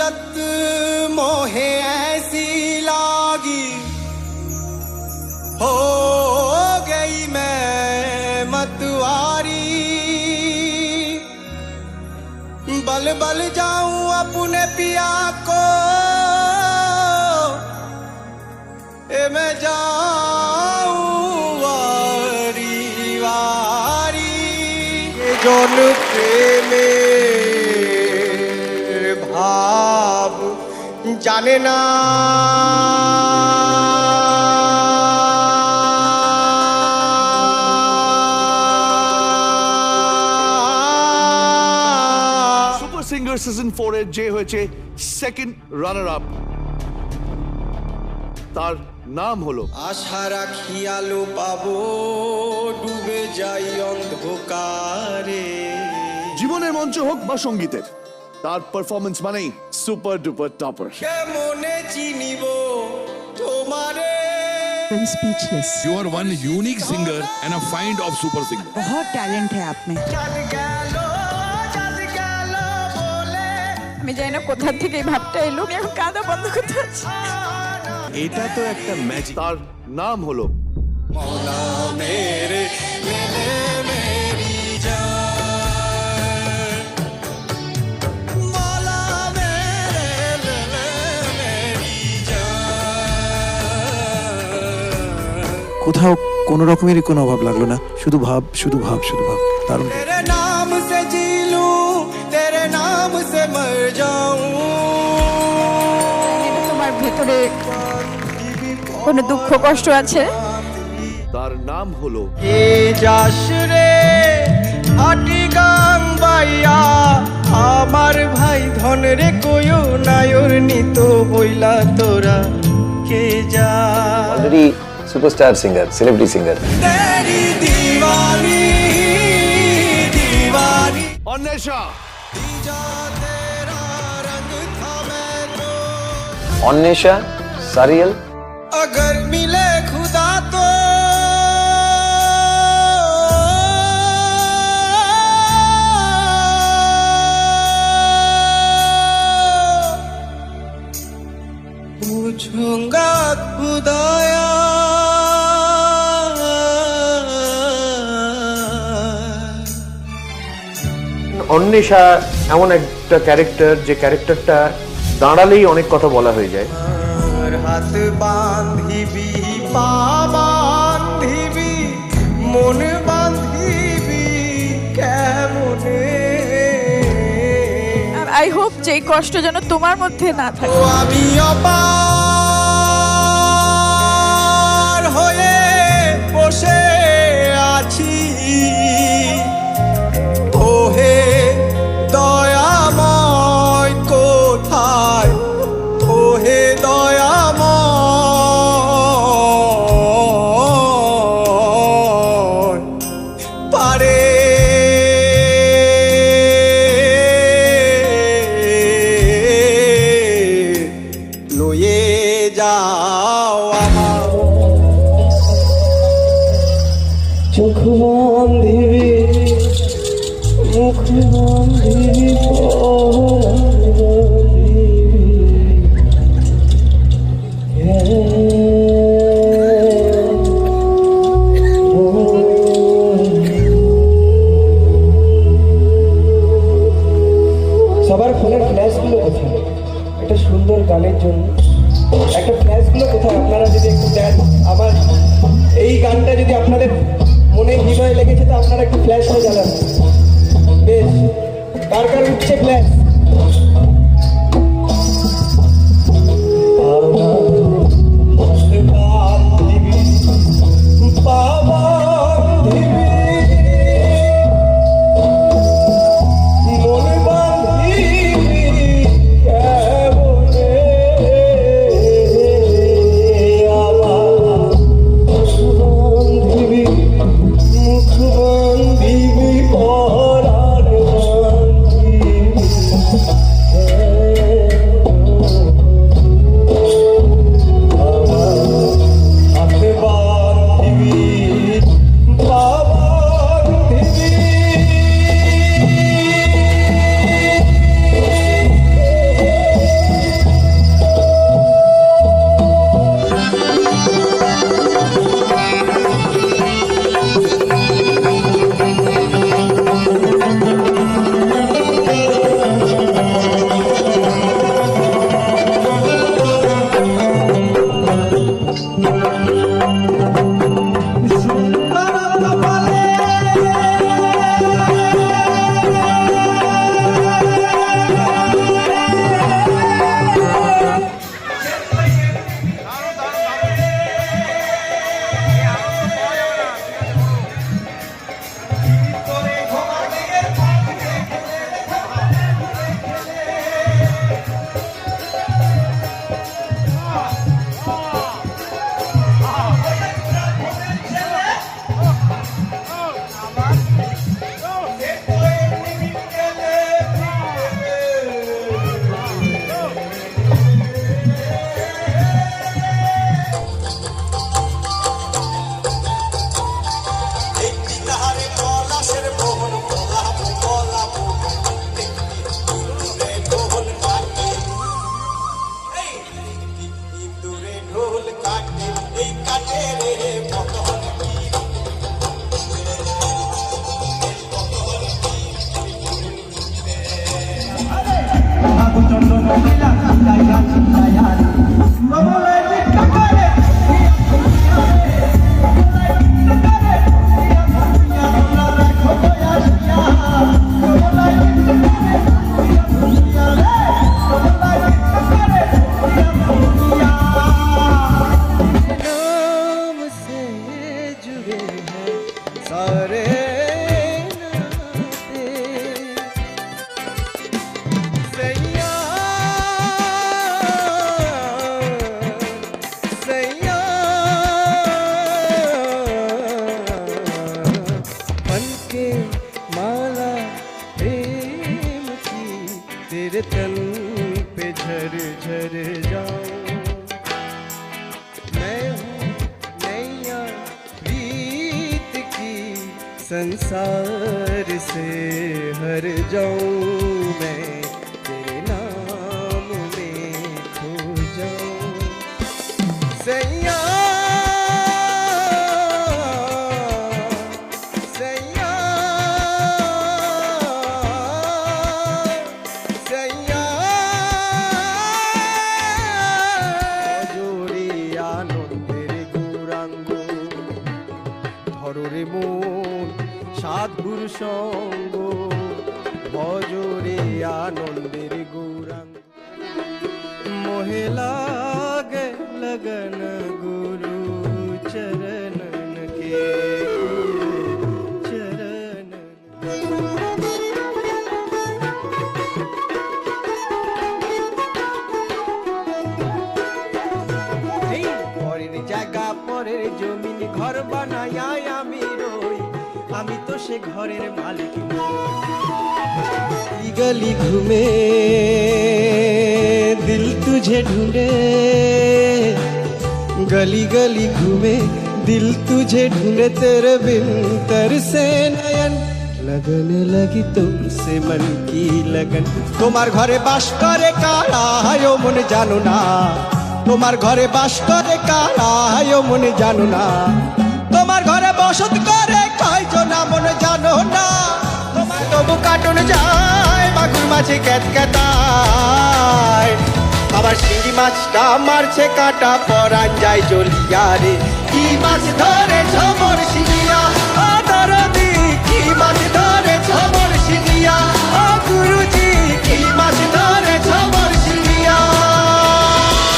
लत मोहे ऐसी लागी हो गई मैं मतवारी बल बल जाऊं अपने पिया को मैं जाऊं वारी वारी जोन प्रेमे भाव जाने ना সুপার সিঙ্গার সিজন 4 এর যে হয়েছে সেকেন্ড রানার আপ তার নাম হলো আশা রাখি আলো পাবো ডুবে যাই অন্ধকারে জীবনের মঞ্চ হোক বা সঙ্গীতের তার পারফরমেন্স মানেই সুপার ডুপার টপার কেমনে চিনিব তোমারে I'm speechless. You are one unique singer and a find of super singer. बहुत टैलेंट है आप में। চাঁদ গেল বলে আমি জানি না কোথা থেকে এই ভাবটা এলো আমি এখন কাঁদা বন্ধ করতে পারছি এটা তো একটা ম্যাজিক। তার নাম হলো মৌলা মেরে ले ले मेरी जान मौला मेरे ले ले मेरी जान কোথাও কোনো রকমেরই কোনো অভাব লাগলো না, শুধু ভাব শুধু ভাব শুধু ভাব। দারুণ। तेरे नाम से जी लूं तेरे नाम से मर जाऊं তোমার ভেতরে কোনো দুঃখ কষ্ট আছে তার নাম হলো কে যাস রে আটি গাং বাইয়া আমার ভাই ধন রে কয়ো নায়র নিত বইলা তোরা কে যা already superstar singer celebrity singer तेरी दीवानी दीवानी অন্বেষা जा तेरा रंग था मैं तो अन्वेषा सारियल अगर मिले खुदा तो पूछूंगा खुदाया अन्वेषा এমন একটা ক্যারেক্টার যে ক্যারেক্টারটা দাঁড়ালেই অনেক কথা বলা হয়ে যায় আর হাত বাঁধিবি পা বাঁধিবি মন বাঁধিবি কেমনে আই হোপ যে এই কষ্ট যেন তোমার মধ্যে না ও থাকে আমি অপার হয়ে বসে আছি ওহে দয়াময় কোথায় ওহে দয়াময় পারে লয়ে যাও আমার চোখ বান্ধিবি মুখ বান্ধিবি সবার ফোনের ফ্ল্যাশগুলো কোথায় একটা সুন্দর গানের জন্য একটা ফ্ল্যাশগুলো কোথায় আপনারা যদি একটু দেন আমার এই গানটা যদি আপনাদের মনে হৃদয় লেগেছে তো আপনারা একটু ফ্ল্যাশ হয়ে জ্বালান বেশ কার কার উঠছে ফ্ল্যাশ नाम से जुड़े हैं सारे नाते सैया सैया बन के माला प्रेम की तेरे तन पे झर झर जाऊं मैं हूँ नैया प्रीत की संसार से हर जाऊं मैं तेरे नाम में खो जाऊं सैया सैया सैया জোরে আনন্দের গৌরাঙ্গ ধরে মন সাধুর সঙ্গ ভজরে আনন্দের গৌরাঙ্গ মোহে লাগে লগন গুরু চরণন কে চরণন এই পরের জায়গা পরের জমিন ঘর বানায় আমি রই আমি তো সে ঘরের মালিক নই। गली घूमे दिल तुझे ढूंढे गली गली घूमे दिल तुझे ढूंढे तेरे बिन तरसे नयन लगने लगी तुमसे मन की लगन তোমার ঘরে বাস করে কারা হায়ো মন জানো না তোমার ঘরে বাস করে কারা হায়ো মন জানো না তোমার ঘরে বসত করে কয়জনা মন জানো না তোমার তবু কাটুন যায় মাগুর মাছে ক্যাতক্যাতায় আবার শিঙি মাছটা মারছে কাটা পরান যায় জ্বলিয়া রে কি মাছ ধরে ঝমর শিঙিয়া